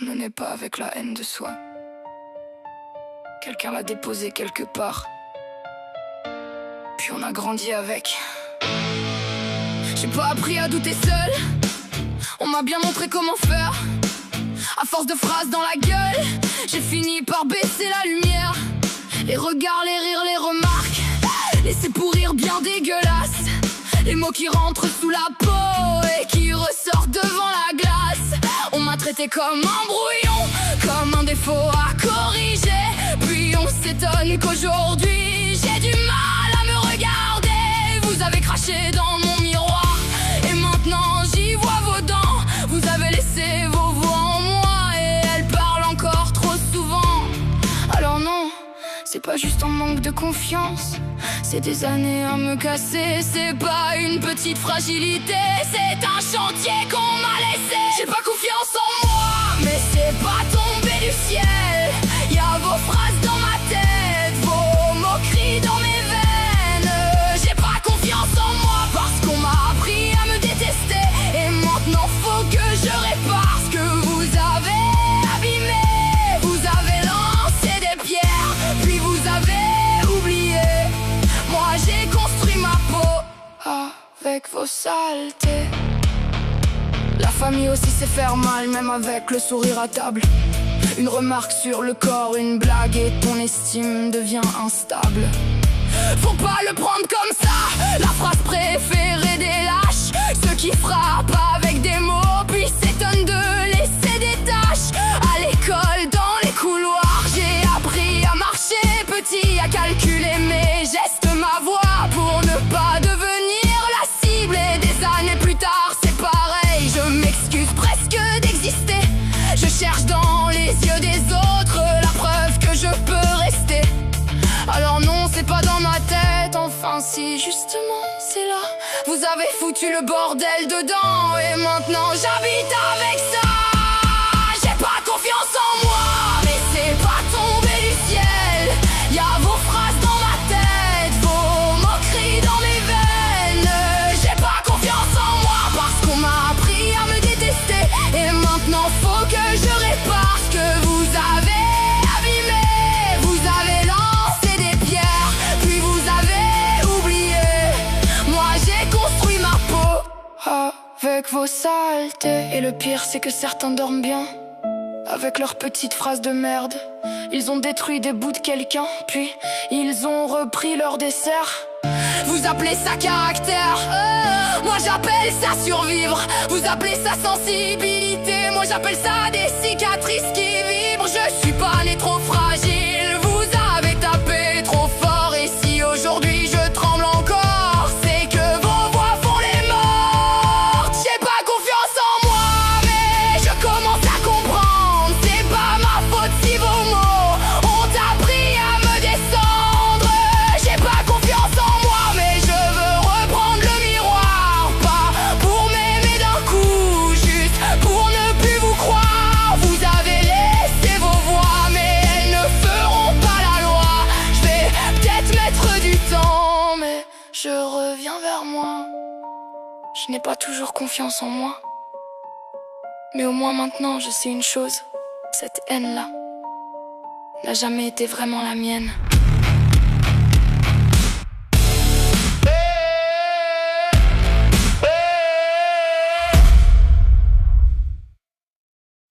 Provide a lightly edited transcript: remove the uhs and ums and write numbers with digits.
On ne naît pas avec la haine de soi. Quelqu'un l'a déposée quelque part. Puis on a grandi avec. J'ai pas appris à douter seul. On m'a bien montré comment faire. À force de phrases dans la gueule, j'ai fini par baisser la lumière. Les regards, les rires, les remarques, laisser pourrir bien dégueulasse. Les mots qui rentrent sous la peau et qui ressortent devant la glace. On m'a traité comme un brouillon, comme un défaut à corriger. Puis on s'étonne qu'aujourd'hui j'ai du mal à me regarder. Vous avez craché dans mon miroir et maintenant j'y vois vos dents. Vous avez laissé vos voix en moi et elles parlent encore trop souvent. Alors non, c'est pas juste un manque de confiance, c'est des années à me casser. C'est pas une petite fragilité, c'est un chantier qu'on m'a laissé. J'ai pas confiance en moi, mais c'est pas tombé du ciel. Y'a vos phrases dans ma tête, vos moqueries dans mes veines. J'ai pas confiance en moi parce qu'on m'a appris à me détester. Et maintenant faut que je répare ce que vous avez abîmé. Vous avez lancé des pierres, puis vous avez oublié. Moi j'ai construit ma peau avec vos saletés. La famille aussi sait faire mal, même avec le sourire à table. Une remarque sur le corps, une blague et ton estime devient instable. Faut pas le prendre comme ça, la phrase préférée des lâches. Ceux qui frappent avec des mots puis s'étonnent de laisser des taches. À l'école, dans les couloirs, j'ai appris à marcher petit, à calculer mes gestes, ma voix, pour ne pas devenir la cible. Et des années plus tard, c'est pareil, je m'excuse presque d'exister. Je cherche dans les yeux des autres la preuve que je peux rester. Alors non, c'est pas dans ma tête, enfin si, justement, c'est là. Vous avez foutu le bordel dedans et maintenant j'habite avec ça. J'ai pas confiance en moi, mais c'est pas tombé du ciel. Y'a vos phrases dans ma tête, vos moqueries dans mes veines. J'ai pas confiance en moi parce qu'on m'a appris à me détester. Et maintenant faut que je répare ce que vous avez abîmé. Vous avez lancé des pierres, puis vous avez oublié. Moi j'ai construit ma peau avec vos saletés. Et le pire c'est que certains dorment bien avec leurs petites phrases de merde. Ils ont détruit des bouts de quelqu'un, puis ils ont repris leur dessert. Vous appelez ça caractère, moi j'appelle ça survivre. Vous appelez ça sensibilité, moi j'appelle ça des cicatrices qui vibrent. Je suis pas né trop fragile, vous avez tapé trop fort. Et si aujourd'hui je tremble encore, c'est que vos voix font les morts. J'ai pas confiance en moi, mais je commence à comprendre. C'est pas ma faute si vos mots ont appris à me descendre. J'ai pas confiance en moi, mais je veux reprendre le miroir. Pas pour m'aimer d'un coup, juste pour ne plus vous croire. Vous avez laissé vos voix, mais elles ne feront pas la loi. Je vais peut-être mettre du temps, mais je reviens vers moi. Je n'ai pas toujours confiance en moi, mais au moins maintenant je sais une chose, cette haine-là n'a jamais été vraiment la mienne.